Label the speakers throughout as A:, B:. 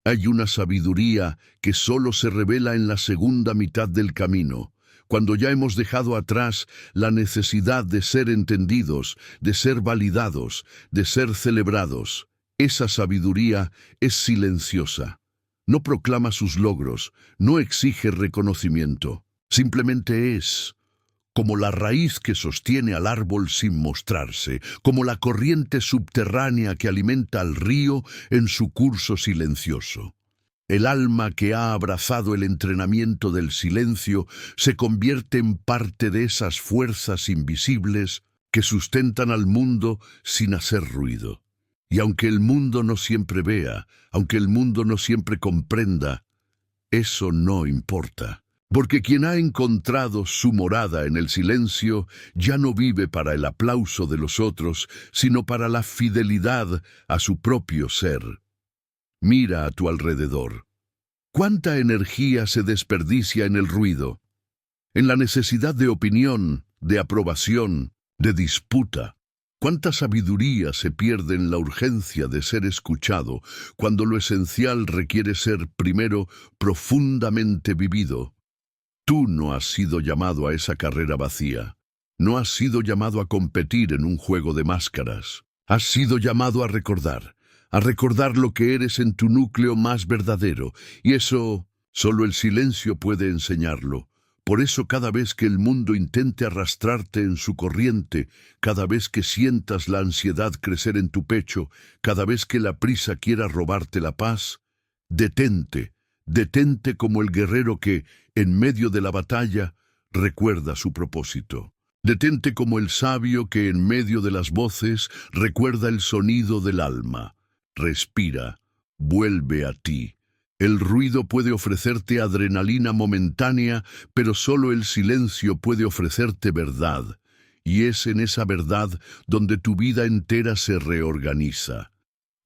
A: Hay una sabiduría que solo se revela en la segunda mitad del camino, cuando ya hemos dejado atrás la necesidad de ser entendidos, de ser validados, de ser celebrados. Esa sabiduría es silenciosa. No proclama sus logros, no exige reconocimiento. Simplemente es, como la raíz que sostiene al árbol sin mostrarse, como la corriente subterránea que alimenta al río en su curso silencioso. El alma que ha abrazado el entrenamiento del silencio se convierte en parte de esas fuerzas invisibles que sustentan al mundo sin hacer ruido. Y aunque el mundo no siempre vea, aunque el mundo no siempre comprenda, eso no importa. Porque quien ha encontrado su morada en el silencio ya no vive para el aplauso de los otros, sino para la fidelidad a su propio ser. Mira a tu alrededor. ¿Cuánta energía se desperdicia en el ruido? En la necesidad de opinión, de aprobación, de disputa. ¿Cuánta sabiduría se pierde en la urgencia de ser escuchado, cuando lo esencial requiere ser, primero, profundamente vivido? Tú no has sido llamado a esa carrera vacía. No has sido llamado a competir en un juego de máscaras. Has sido llamado a recordar lo que eres en tu núcleo más verdadero, y eso solo el silencio puede enseñarlo. Por eso cada vez que el mundo intente arrastrarte en su corriente, cada vez que sientas la ansiedad crecer en tu pecho, cada vez que la prisa quiera robarte la paz, detente como el guerrero que, en medio de la batalla, recuerda su propósito. Detente como el sabio que, en medio de las voces, recuerda el sonido del alma. Respira, vuelve a ti. El ruido puede ofrecerte adrenalina momentánea, pero solo el silencio puede ofrecerte verdad. Y es en esa verdad donde tu vida entera se reorganiza.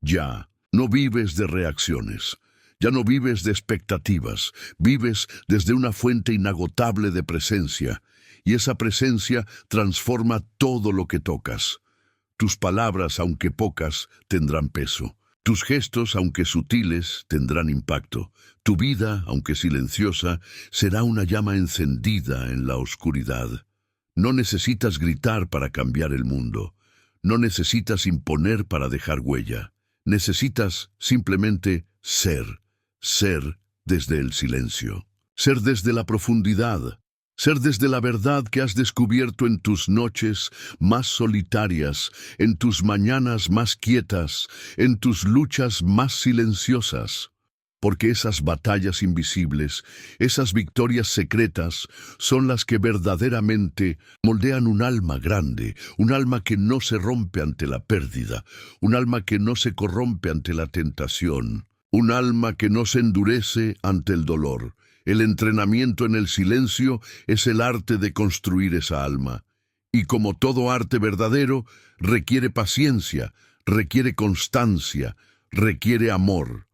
A: Ya, no vives de reacciones. Ya no vives de expectativas. Vives desde una fuente inagotable de presencia. Y esa presencia transforma todo lo que tocas. Tus palabras, aunque pocas, tendrán peso. Tus gestos, aunque sutiles, tendrán impacto. Tu vida, aunque silenciosa, será una llama encendida en la oscuridad. No necesitas gritar para cambiar el mundo. No necesitas imponer para dejar huella. Necesitas simplemente ser desde el silencio. Ser desde la profundidad. Ser desde la verdad que has descubierto en tus noches más solitarias, en tus mañanas más quietas, en tus luchas más silenciosas. Porque esas batallas invisibles, esas victorias secretas, son las que verdaderamente moldean un alma grande, un alma que no se rompe ante la pérdida, un alma que no se corrompe ante la tentación, un alma que no se endurece ante el dolor. El entrenamiento en el silencio es el arte de construir esa alma. Y como todo arte verdadero, requiere paciencia, requiere constancia, requiere amor.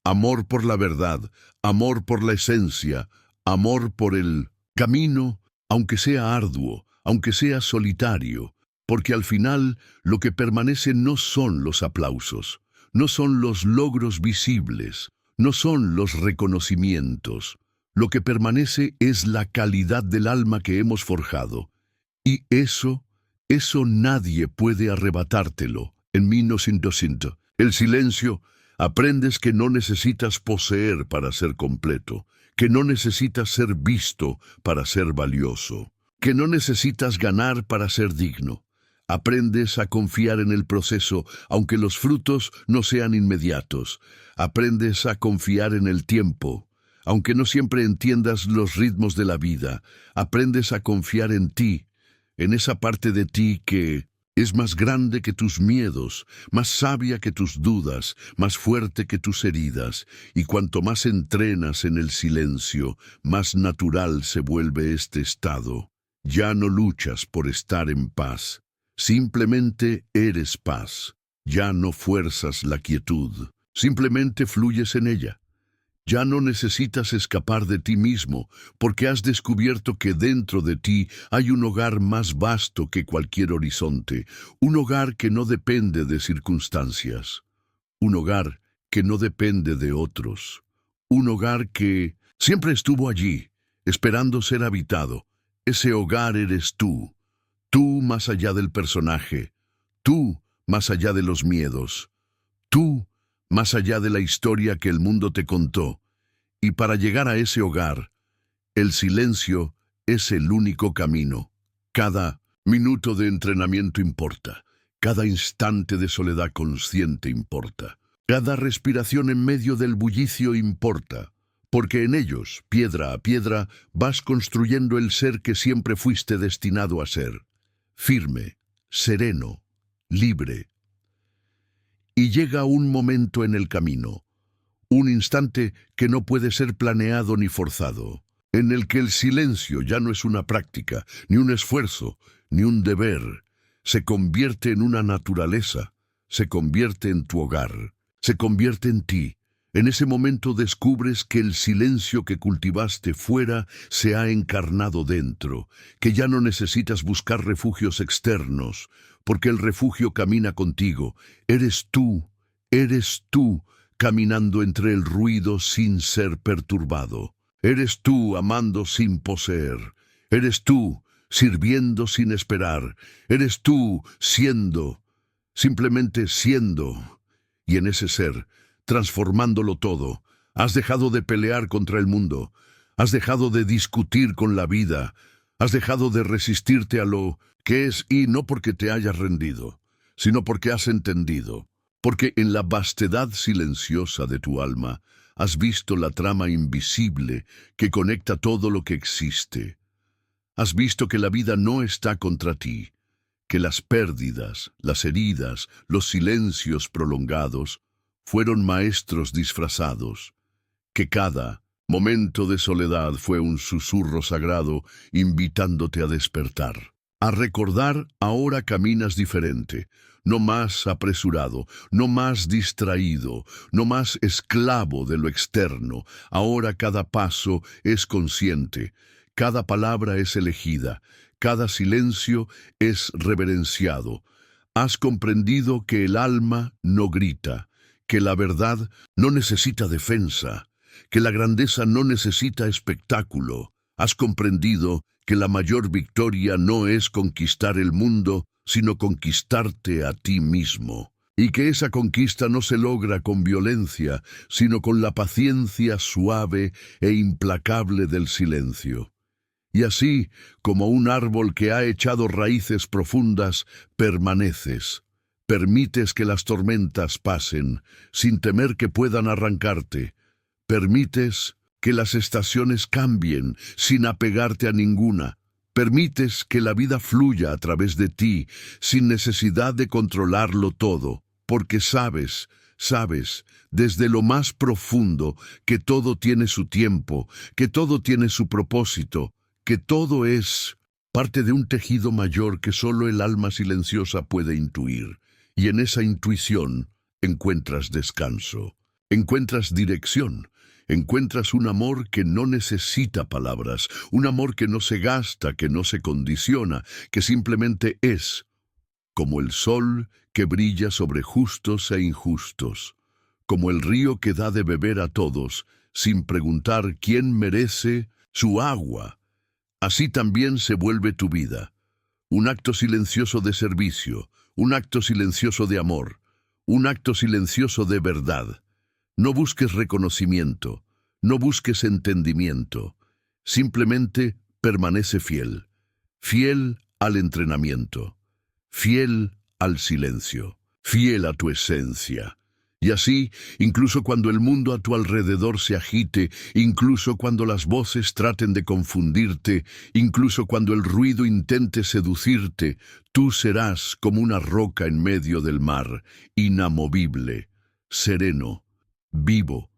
A: Amor por la verdad, amor por la esencia, amor por el camino, aunque sea arduo, aunque sea solitario, porque al final lo que permanece no son los aplausos, no son los logros visibles, no son los reconocimientos. Lo que permanece es la calidad del alma que hemos forjado. Y eso nadie puede arrebatártelo. En 1900, el silencio, aprendes que no necesitas poseer para ser completo, que no necesitas ser visto para ser valioso, que no necesitas ganar para ser digno. Aprendes a confiar en el proceso, aunque los frutos no sean inmediatos. Aprendes a confiar en el tiempo. Aunque no siempre entiendas los ritmos de la vida, aprendes a confiar en ti, en esa parte de ti que es más grande que tus miedos, más sabia que tus dudas, más fuerte que tus heridas, y cuanto más entrenas en el silencio, más natural se vuelve este estado. Ya no luchas por estar en paz, simplemente eres paz. Ya no fuerzas la quietud, simplemente fluyes en ella. Ya no necesitas escapar de ti mismo, porque has descubierto que dentro de ti hay un hogar más vasto que cualquier horizonte, un hogar que no depende de circunstancias, un hogar que no depende de otros. Un hogar que siempre estuvo allí, esperando ser habitado. Ese hogar eres tú. Tú más allá del personaje. Tú más allá de los miedos. Tú más allá de la historia que el mundo te contó. Y para llegar a ese hogar, el silencio es el único camino. Cada minuto de entrenamiento importa. Cada instante de soledad consciente importa. Cada respiración en medio del bullicio importa. Porque en ellos, piedra a piedra, vas construyendo el ser que siempre fuiste destinado a ser. Firme, sereno, libre. Y llega un momento en el camino, un instante que no puede ser planeado ni forzado, en el que el silencio ya no es una práctica, ni un esfuerzo, ni un deber. Se convierte en una naturaleza, se convierte en tu hogar, se convierte en ti. En ese momento descubres que el silencio que cultivaste fuera se ha encarnado dentro, que ya no necesitas buscar refugios externos, porque el refugio camina contigo. Eres tú, caminando entre el ruido sin ser perturbado. Eres tú amando sin poseer. Eres tú sirviendo sin esperar. Eres tú siendo, simplemente siendo. Y en ese ser, transformándolo todo, has dejado de pelear contra el mundo, has dejado de discutir con la vida, has dejado de resistirte a lo que es y no porque te hayas rendido, sino porque has entendido, porque en la vastedad silenciosa de tu alma has visto la trama invisible que conecta todo lo que existe. Has visto que la vida no está contra ti, que las pérdidas, las heridas, los silencios prolongados fueron maestros disfrazados, que cada momento de soledad fue un susurro sagrado invitándote a despertar. A recordar, ahora caminas diferente, no más apresurado, no más distraído, no más esclavo de lo externo. Ahora cada paso es consciente, cada palabra es elegida, cada silencio es reverenciado. Has comprendido que el alma no grita, que la verdad no necesita defensa, que la grandeza no necesita espectáculo. Has comprendido que la mayor victoria no es conquistar el mundo, sino conquistarte a ti mismo, y que esa conquista no se logra con violencia, sino con la paciencia suave e implacable del silencio. Y así, como un árbol que ha echado raíces profundas, permaneces. Permites que las tormentas pasen, sin temer que puedan arrancarte. Permites que las estaciones cambien, sin apegarte a ninguna. Permites que la vida fluya a través de ti, sin necesidad de controlarlo todo, porque sabes, desde lo más profundo, que todo tiene su tiempo, que todo tiene su propósito, que todo es parte de un tejido mayor que solo el alma silenciosa puede intuir. Y en esa intuición encuentras descanso, encuentras dirección, encuentras un amor que no necesita palabras, un amor que no se gasta, que no se condiciona, que simplemente es, como el sol que brilla sobre justos e injustos, como el río que da de beber a todos, sin preguntar quién merece su agua. Así también se vuelve tu vida, un acto silencioso de servicio, un acto silencioso de amor, un acto silencioso de verdad. No busques reconocimiento, no busques entendimiento, simplemente permanece fiel, fiel al entrenamiento, fiel al silencio, fiel a tu esencia. Y así, incluso cuando el mundo a tu alrededor se agite, incluso cuando las voces traten de confundirte, incluso cuando el ruido intente seducirte, tú serás como una roca en medio del mar, inamovible, sereno, vivo,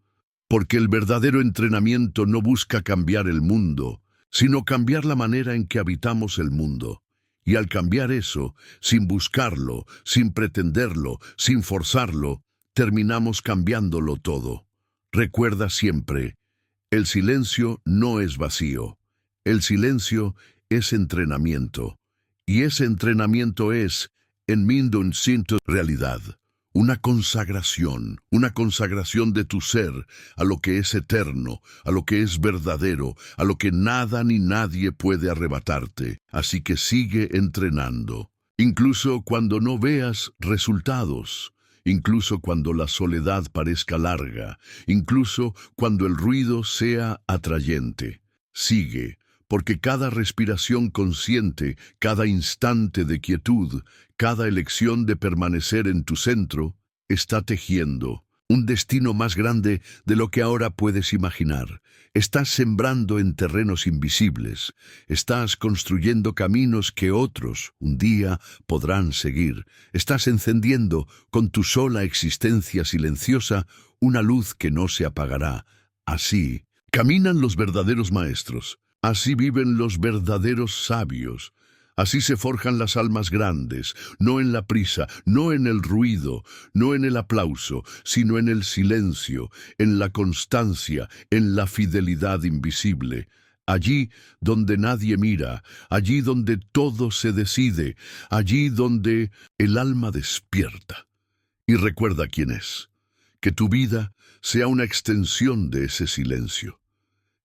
A: porque el verdadero entrenamiento no busca cambiar el mundo, sino cambiar la manera en que habitamos el mundo. Y al cambiar eso, sin buscarlo, sin pretenderlo, sin forzarlo, terminamos cambiándolo todo. Recuerda siempre, el silencio no es vacío. El silencio es entrenamiento. Y ese entrenamiento es, en Mindun Sintu, realidad. una consagración de tu ser a lo que es eterno, a lo que es verdadero, a lo que nada ni nadie puede arrebatarte. Así que sigue entrenando, incluso cuando no veas resultados, incluso cuando la soledad parezca larga, incluso cuando el ruido sea atrayente. Sigue, porque cada respiración consciente, cada instante de quietud, cada elección de permanecer en tu centro, está tejiendo un destino más grande de lo que ahora puedes imaginar. Estás sembrando en terrenos invisibles, estás construyendo caminos que otros un día podrán seguir, estás encendiendo con tu sola existencia silenciosa una luz que no se apagará. Así caminan los verdaderos maestros. Así viven los verdaderos sabios. Así se forjan las almas grandes, no en la prisa, no en el ruido, no en el aplauso, sino en el silencio, en la constancia, en la fidelidad invisible. Allí donde nadie mira, allí donde todo se decide, allí donde el alma despierta. Y recuerda quién es. Que tu vida sea una extensión de ese silencio.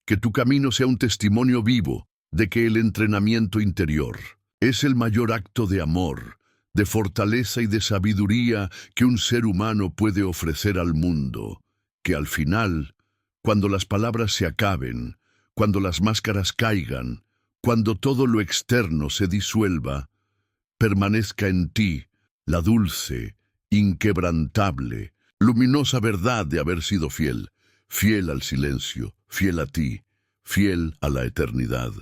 A: Que tu camino sea un testimonio vivo de que el entrenamiento interior es el mayor acto de amor, de fortaleza y de sabiduría que un ser humano puede ofrecer al mundo. Que al final, cuando las palabras se acaben, cuando las máscaras caigan, cuando todo lo externo se disuelva, permanezca en ti la dulce, inquebrantable, luminosa verdad de haber sido fiel, fiel al silencio, fiel a ti, fiel a la eternidad.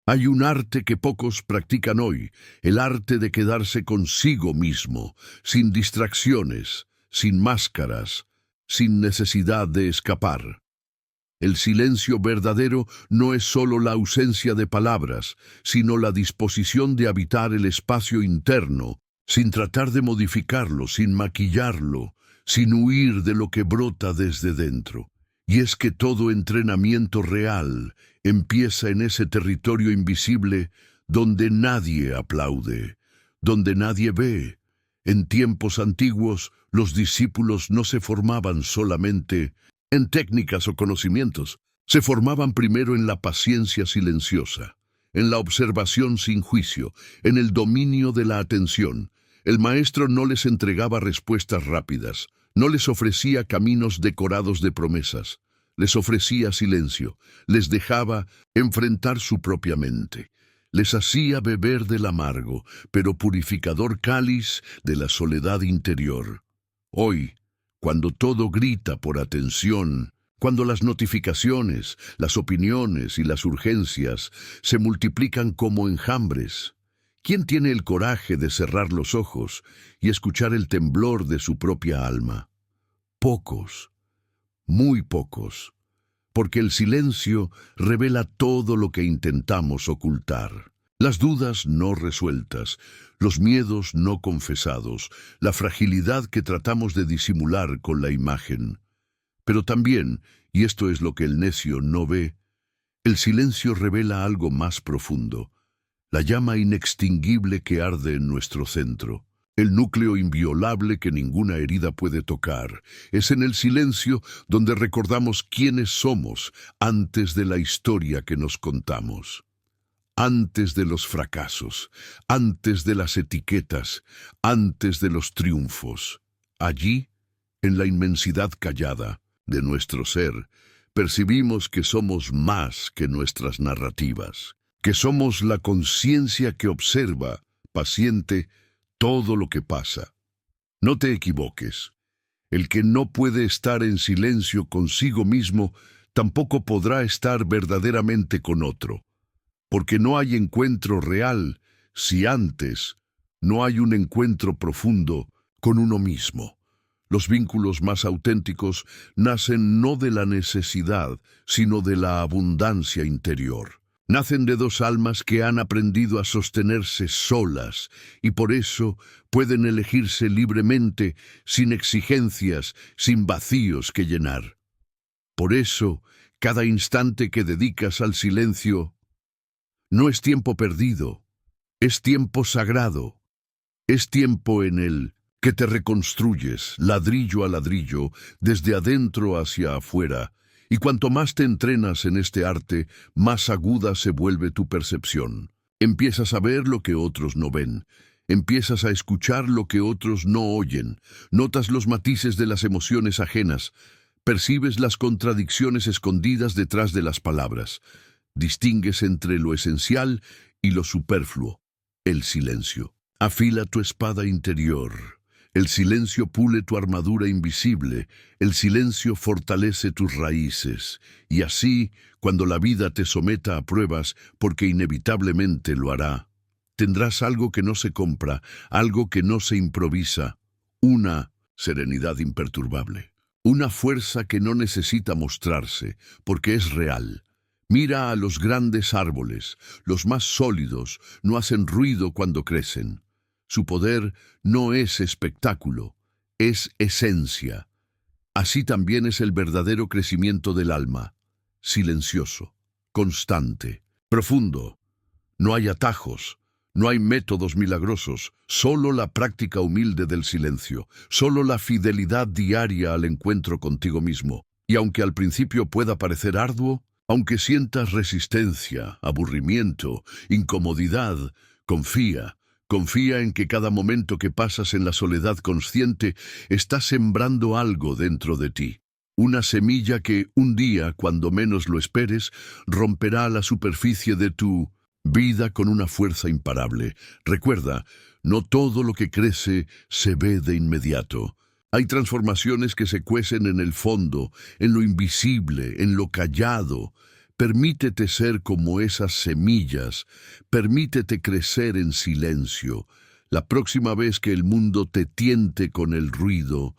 A: Hay un arte que pocos practican hoy, el arte de quedarse consigo mismo, sin distracciones, sin máscaras, sin necesidad de escapar. El silencio verdadero no es solo la ausencia de palabras, sino la disposición de habitar el espacio interno, sin tratar de modificarlo, sin maquillarlo, sin huir de lo que brota desde dentro. Y es que todo entrenamiento real empieza en ese territorio invisible donde nadie aplaude, donde nadie ve. En tiempos antiguos, los discípulos no se formaban solamente en técnicas o conocimientos, se formaban primero en la paciencia silenciosa, en la observación sin juicio, en el dominio de la atención. El maestro no les entregaba respuestas rápidas, no les ofrecía caminos decorados de promesas, les ofrecía silencio, les dejaba enfrentar su propia mente, les hacía beber del amargo, pero purificador cáliz de la soledad interior. Hoy, cuando todo grita por atención, cuando las notificaciones, las opiniones y las urgencias se multiplican como enjambres, ¿quién tiene el coraje de cerrar los ojos y escuchar el temblor de su propia alma? Pocos, muy pocos, porque el silencio revela todo lo que intentamos ocultar. Las dudas no resueltas, los miedos no confesados, la fragilidad que tratamos de disimular con la imagen. Pero también, y esto es lo que el necio no ve, el silencio revela algo más profundo, la llama inextinguible que arde en nuestro centro. El núcleo inviolable que ninguna herida puede tocar. Es en el silencio donde recordamos quiénes somos antes de la historia que nos contamos. Antes de los fracasos, antes de las etiquetas, antes de los triunfos. Allí, en la inmensidad callada de nuestro ser, percibimos que somos más que nuestras narrativas, que somos la conciencia que observa, paciente, todo lo que pasa. No te equivoques. El que no puede estar en silencio consigo mismo, tampoco podrá estar verdaderamente con otro. Porque no hay encuentro real si antes no hay un encuentro profundo con uno mismo. Los vínculos más auténticos nacen no de la necesidad, sino de la abundancia interior. Nacen de dos almas que han aprendido a sostenerse solas y por eso pueden elegirse libremente, sin exigencias, sin vacíos que llenar. Por eso, cada instante que dedicas al silencio no es tiempo perdido, es tiempo sagrado, es tiempo en el que te reconstruyes ladrillo a ladrillo, desde adentro hacia afuera, y cuanto más te entrenas en este arte, más aguda se vuelve tu percepción. Empiezas a ver lo que otros no ven. Empiezas a escuchar lo que otros no oyen. Notas los matices de las emociones ajenas. Percibes las contradicciones escondidas detrás de las palabras. Distingues entre lo esencial y lo superfluo. El silencio. Afila tu espada interior. El silencio pule tu armadura invisible, el silencio fortalece tus raíces, y así, cuando la vida te someta a pruebas, porque inevitablemente lo hará, tendrás algo que no se compra, algo que no se improvisa, una serenidad imperturbable, una fuerza que no necesita mostrarse, porque es real. Mira a los grandes árboles, los más sólidos, no hacen ruido cuando crecen. Su poder no es espectáculo, es esencia. Así también es el verdadero crecimiento del alma, silencioso, constante, profundo. No hay atajos, no hay métodos milagrosos, solo la práctica humilde del silencio, solo la fidelidad diaria al encuentro contigo mismo. Y aunque al principio pueda parecer arduo, aunque sientas resistencia, aburrimiento, incomodidad, confía. Confía en que cada momento que pasas en la soledad consciente está sembrando algo dentro de ti. Una semilla que un día, cuando menos lo esperes, romperá la superficie de tu vida con una fuerza imparable. Recuerda, no todo lo que crece se ve de inmediato. Hay transformaciones que se cuecen en el fondo, en lo invisible, en lo callado. Permítete ser como esas semillas, permítete crecer en silencio. La próxima vez que el mundo te tiente con el ruido,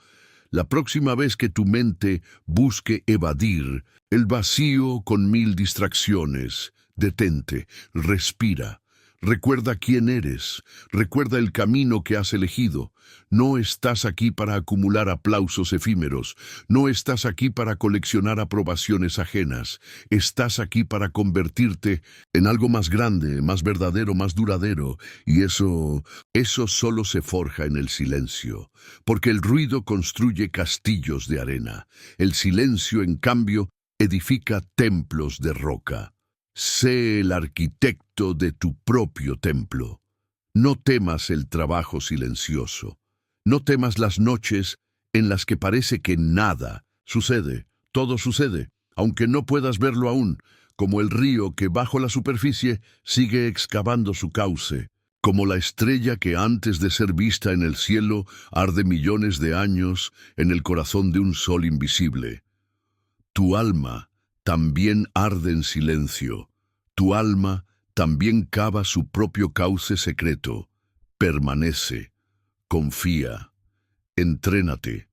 A: la próxima vez que tu mente busque evadir el vacío con mil distracciones, detente, respira. Recuerda quién eres, recuerda el camino que has elegido. No estás aquí para acumular aplausos efímeros, no estás aquí para coleccionar aprobaciones ajenas, estás aquí para convertirte en algo más grande, más verdadero, más duradero, y eso solo se forja en el silencio, porque el ruido construye castillos de arena, el silencio, en cambio, edifica templos de roca. Sé el arquitecto de tu propio templo. No temas el trabajo silencioso. No temas las noches en las que parece que nada sucede. Todo sucede, aunque no puedas verlo aún, como el río que bajo la superficie sigue excavando su cauce, como la estrella que antes de ser vista en el cielo arde millones de años en el corazón de un sol invisible. Tu alma también arde en silencio. Tu alma también cava su propio cauce secreto. Permanece, confía, entrénate,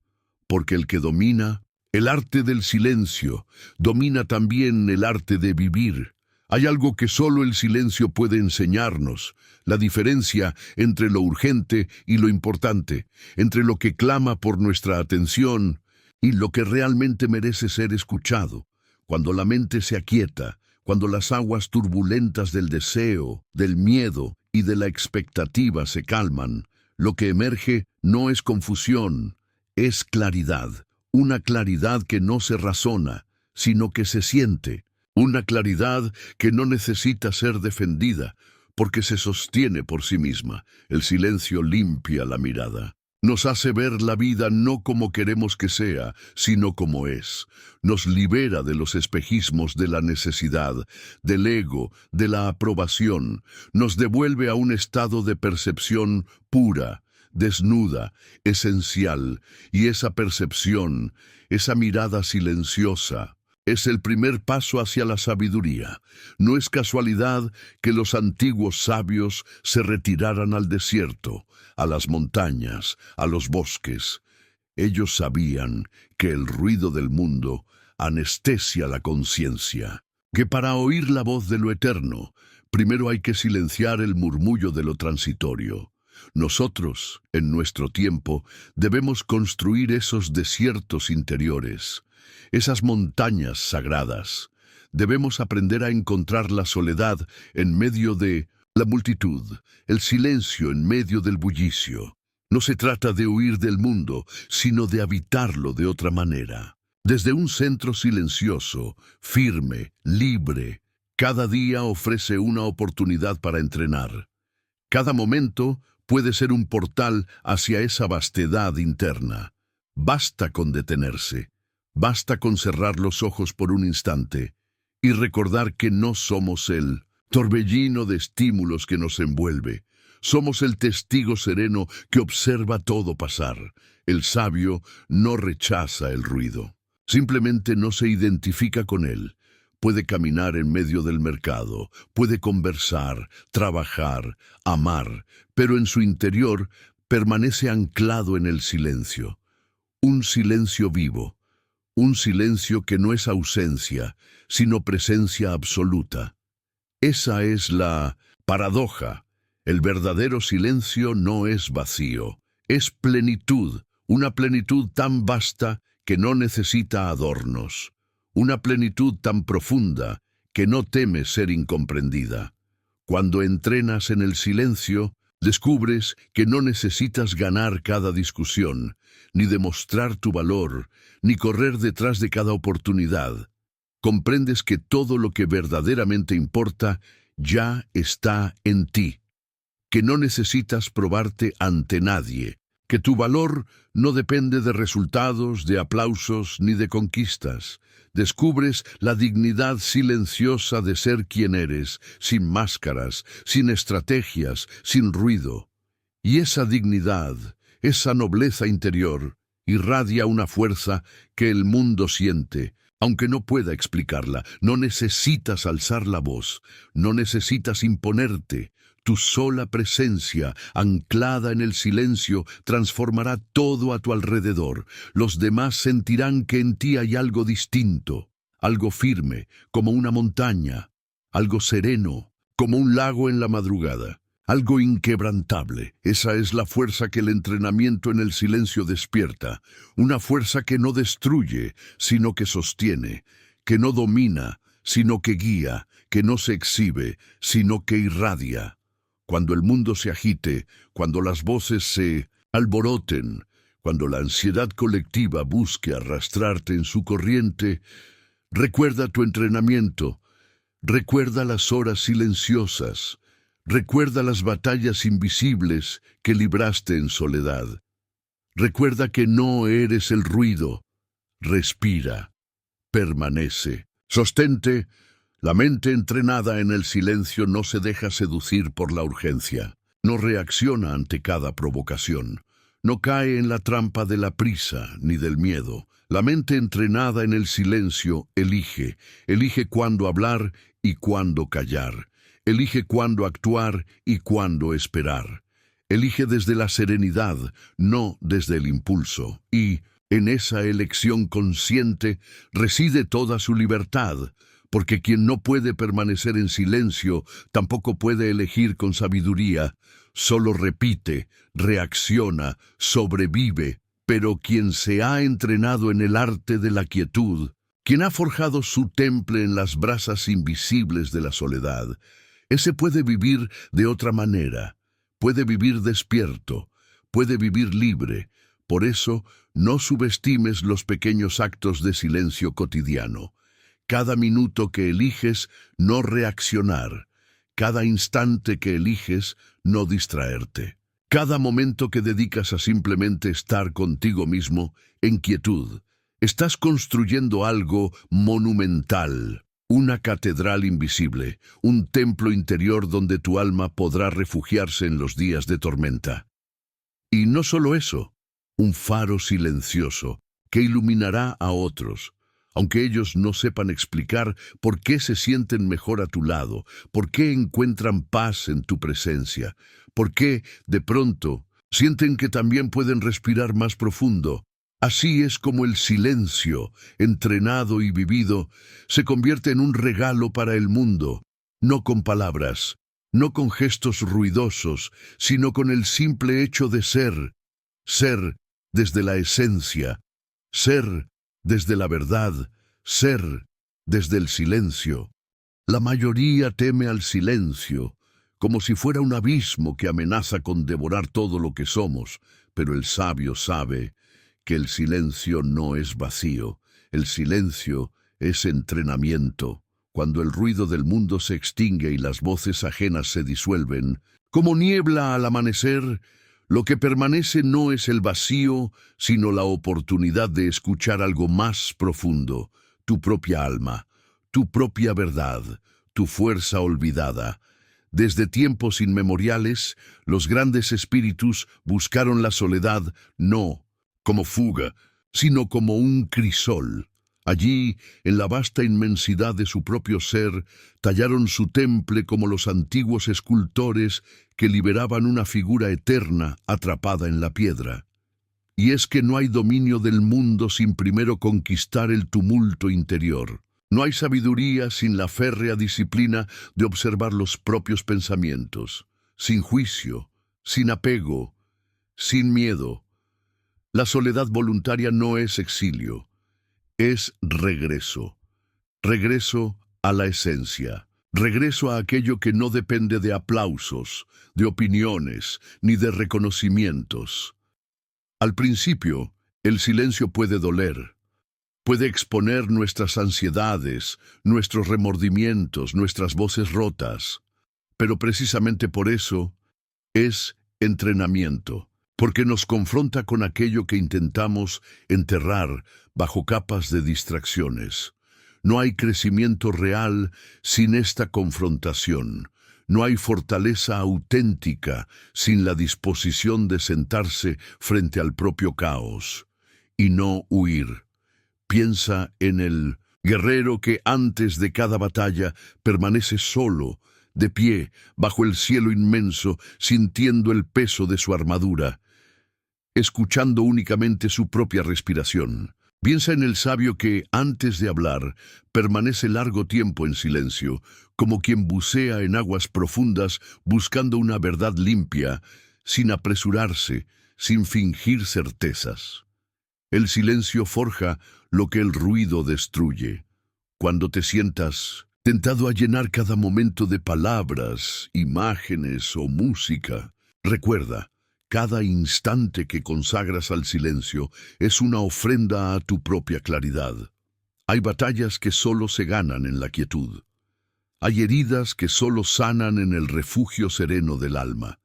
A: porque el que domina el arte del silencio, domina también el arte de vivir. Hay algo que solo el silencio puede enseñarnos, la diferencia entre lo urgente y lo importante, entre lo que clama por nuestra atención y lo que realmente merece ser escuchado. Cuando la mente se aquieta, cuando las aguas turbulentas del deseo, del miedo y de la expectativa se calman, lo que emerge no es confusión, es claridad. Una claridad que no se razona, sino que se siente. Una claridad que no necesita ser defendida, porque se sostiene por sí misma. El silencio limpia la mirada. Nos hace ver la vida no como queremos que sea, sino como es. Nos libera de los espejismos de la necesidad, del ego, de la aprobación. Nos devuelve a un estado de percepción pura, desnuda, esencial. Y esa percepción, esa mirada silenciosa, es el primer paso hacia la sabiduría. No es casualidad que los antiguos sabios se retiraran al desierto, a las montañas, a los bosques. Ellos sabían que el ruido del mundo anestesia la conciencia, que para oír la voz de lo eterno, primero hay que silenciar el murmullo de lo transitorio. Nosotros, en nuestro tiempo, debemos construir esos desiertos interiores, esas montañas sagradas. Debemos aprender a encontrar la soledad en medio de la multitud, el silencio en medio del bullicio. No se trata de huir del mundo, sino de habitarlo de otra manera. Desde un centro silencioso, firme, libre, cada día ofrece una oportunidad para entrenar. Cada momento puede ser un portal hacia esa vastedad interna. Basta con detenerse, basta con cerrar los ojos por un instante y recordar que no somos el torbellino de estímulos que nos envuelve. Somos el testigo sereno que observa todo pasar. El sabio no rechaza el ruido, simplemente no se identifica con él. Puede caminar en medio del mercado, puede conversar, trabajar, amar, pero en su interior permanece anclado en el silencio. Un silencio vivo, un silencio que no es ausencia, sino presencia absoluta. Esa es la paradoja. El verdadero silencio no es vacío, es plenitud, una plenitud tan vasta que no necesita adornos, una plenitud tan profunda que no teme ser incomprendida. Cuando entrenas en el silencio, descubres que no necesitas ganar cada discusión, ni demostrar tu valor, ni correr detrás de cada oportunidad. Comprendes que todo lo que verdaderamente importa ya está en ti, que no necesitas probarte ante nadie, que tu valor no depende de resultados, de aplausos ni de conquistas. Descubres la dignidad silenciosa de ser quien eres, sin máscaras, sin estrategias, sin ruido. Y esa dignidad, esa nobleza interior, irradia una fuerza que el mundo siente, aunque no pueda explicarla. No necesitas alzar la voz, no necesitas imponerte. Tu sola presencia, anclada en el silencio, transformará todo a tu alrededor. Los demás sentirán que en ti hay algo distinto, algo firme, como una montaña, algo sereno, como un lago en la madrugada, algo inquebrantable. Esa es la fuerza que el entrenamiento en el silencio despierta, una fuerza que no destruye, sino que sostiene, que no domina, sino que guía, que no se exhibe, sino que irradia. Cuando el mundo se agite, cuando las voces se alboroten, cuando la ansiedad colectiva busque arrastrarte en su corriente, recuerda tu entrenamiento, recuerda las horas silenciosas, recuerda las batallas invisibles que libraste en soledad. Recuerda que no eres el ruido. Respira, permanece, sostente. La mente entrenada en el silencio no se deja seducir por la urgencia, no reacciona ante cada provocación, no cae en la trampa de la prisa ni del miedo. La mente entrenada en el silencio elige cuándo hablar y cuándo callar, elige cuándo actuar y cuándo esperar. Elige desde la serenidad, no desde el impulso, y en esa elección consciente reside toda su libertad. Porque quien no puede permanecer en silencio tampoco puede elegir con sabiduría, solo repite, reacciona, sobrevive. Pero quien se ha entrenado en el arte de la quietud, quien ha forjado su temple en las brasas invisibles de la soledad, ese puede vivir de otra manera, puede vivir despierto, puede vivir libre. Por eso, no subestimes los pequeños actos de silencio cotidiano. Cada minuto que eliges no reaccionar, cada instante que eliges no distraerte, cada momento que dedicas a simplemente estar contigo mismo en quietud, estás construyendo algo monumental, una catedral invisible, un templo interior donde tu alma podrá refugiarse en los días de tormenta. Y no solo eso, un faro silencioso que iluminará a otros, aunque ellos no sepan explicar por qué se sienten mejor a tu lado, por qué encuentran paz en tu presencia, por qué, de pronto, sienten que también pueden respirar más profundo. Así es como el silencio, entrenado y vivido, se convierte en un regalo para el mundo, no con palabras, no con gestos ruidosos, sino con el simple hecho de ser desde la esencia, ser desde la verdad, ser desde el silencio. La mayoría teme al silencio, como si fuera un abismo que amenaza con devorar todo lo que somos, pero el sabio sabe que el silencio no es vacío. El silencio es entrenamiento. Cuando el ruido del mundo se extingue y las voces ajenas se disuelven, como niebla al amanecer, lo que permanece no es el vacío, sino la oportunidad de escuchar algo más profundo, tu propia alma, tu propia verdad, tu fuerza olvidada. Desde tiempos inmemoriales, los grandes espíritus buscaron la soledad no como fuga, sino como un crisol. Allí, en la vasta inmensidad de su propio ser, tallaron su temple como los antiguos escultores que liberaban una figura eterna atrapada en la piedra. Y es que no hay dominio del mundo sin primero conquistar el tumulto interior. No hay sabiduría sin la férrea disciplina de observar los propios pensamientos, sin juicio, sin apego, sin miedo. La soledad voluntaria no es exilio, es regreso. Regreso a la esencia. Regreso a aquello que no depende de aplausos, de opiniones, ni de reconocimientos. Al principio, el silencio puede doler. Puede exponer nuestras ansiedades, nuestros remordimientos, nuestras voces rotas. Pero precisamente por eso es entrenamiento, porque nos confronta con aquello que intentamos enterrar bajo capas de distracciones. No hay crecimiento real sin esta confrontación. No hay fortaleza auténtica sin la disposición de sentarse frente al propio caos y no huir. Piensa en el guerrero que antes de cada batalla permanece solo, de pie, bajo el cielo inmenso, sintiendo el peso de su armadura, escuchando únicamente su propia respiración. Piensa en el sabio que, antes de hablar, permanece largo tiempo en silencio, como quien bucea en aguas profundas buscando una verdad limpia, sin apresurarse, sin fingir certezas. El silencio forja lo que el ruido destruye. Cuando te sientas tentado a llenar cada momento de palabras, imágenes o música, recuerda, cada instante que consagras al silencio es una ofrenda a tu propia claridad. Hay batallas que solo se ganan en la quietud. Hay heridas que solo sanan en el refugio sereno del alma.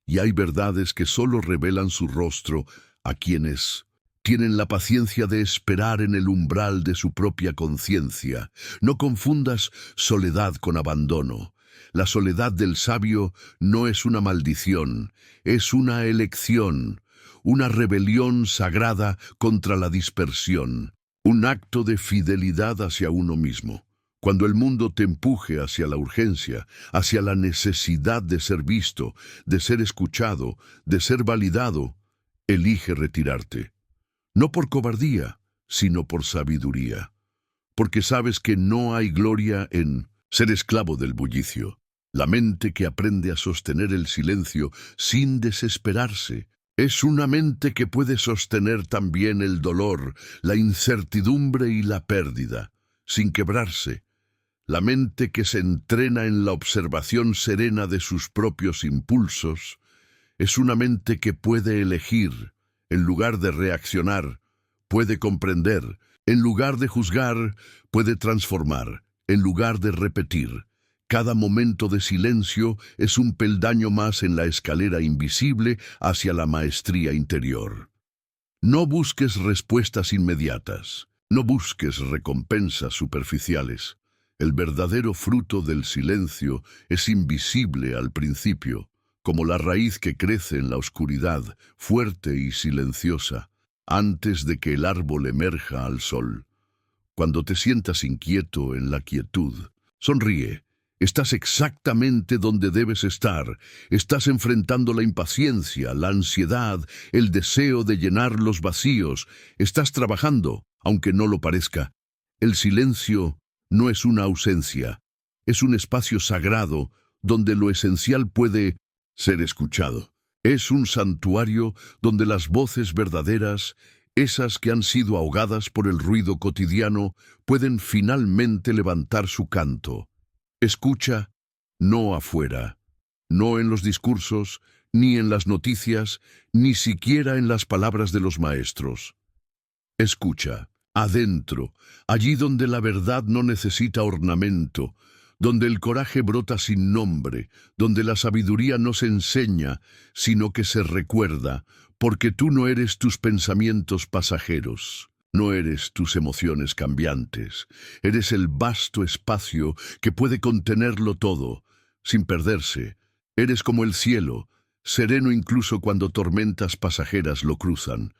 A: Y hay verdades que solo revelan su rostro a quienes tienen la paciencia de esperar en el umbral de su propia conciencia. No confundas soledad con abandono. La soledad del sabio no es una maldición, es una elección, una rebelión sagrada contra la dispersión, un acto de fidelidad hacia uno mismo. Cuando el mundo te empuje hacia la urgencia, hacia la necesidad de ser visto, de ser escuchado, de ser validado, elige retirarte. No por cobardía, sino por sabiduría. Porque sabes que no hay gloria en ser esclavo del bullicio. La mente que aprende a sostener el silencio sin desesperarse es una mente que puede sostener también el dolor, la incertidumbre y la pérdida, sin quebrarse. La mente que se entrena en la observación serena de sus propios impulsos es una mente que puede elegir, en lugar de reaccionar, puede comprender, en lugar de juzgar, puede transformar, en lugar de repetir. Cada momento de silencio es un peldaño más en la escalera invisible hacia la maestría interior. No busques respuestas inmediatas, no busques recompensas superficiales. El verdadero fruto del silencio es invisible al principio, como la raíz que crece en la oscuridad, fuerte y silenciosa, antes de que el árbol emerja al sol. Cuando te sientas inquieto en la quietud, sonríe. Estás exactamente donde debes estar. Estás enfrentando la impaciencia, la ansiedad, el deseo de llenar los vacíos. Estás trabajando, aunque no lo parezca. El silencio no es una ausencia, es un espacio sagrado donde lo esencial puede ser escuchado. Es un santuario donde las voces verdaderas, esas que han sido ahogadas por el ruido cotidiano, pueden finalmente levantar su canto. Escucha, no afuera, no en los discursos, ni en las noticias, ni siquiera en las palabras de los maestros. Escucha, adentro, allí donde la verdad no necesita ornamento, donde el coraje brota sin nombre, donde la sabiduría no se enseña, sino que se recuerda, porque tú no eres tus pensamientos pasajeros, no eres tus emociones cambiantes, eres el vasto espacio que puede contenerlo todo, sin perderse. Eres como el cielo, sereno incluso cuando tormentas pasajeras lo cruzan.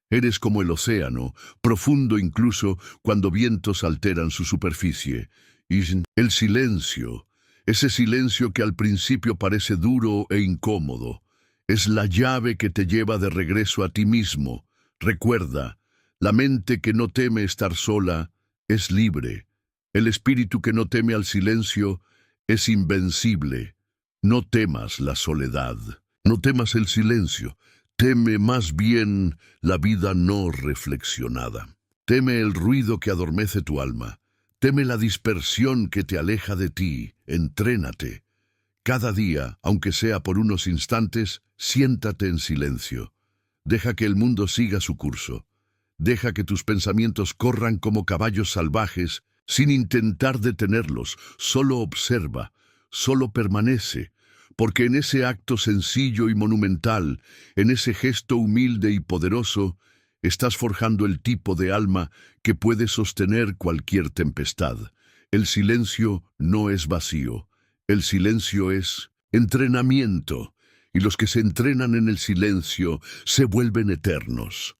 A: Eres como el océano, profundo incluso cuando vientos alteran su superficie. Y el silencio, ese silencio que al principio parece duro e incómodo, es la llave que te lleva de regreso a ti mismo. Recuerda, la mente que no teme estar sola es libre. El espíritu que no teme al silencio es invencible. No temas la soledad, no temas el silencio, teme más bien la vida no reflexionada. Teme el ruido que adormece tu alma. Teme la dispersión que te aleja de ti. Entrénate. Cada día, aunque sea por unos instantes, siéntate en silencio. Deja que el mundo siga su curso. Deja que tus pensamientos corran como caballos salvajes, sin intentar detenerlos. Solo observa, solo permanece, porque en ese acto sencillo y monumental, en ese gesto humilde y poderoso, estás forjando el tipo de alma que puede sostener cualquier tempestad. El silencio no es vacío. El silencio es entrenamiento, y los que se entrenan en el silencio se vuelven eternos.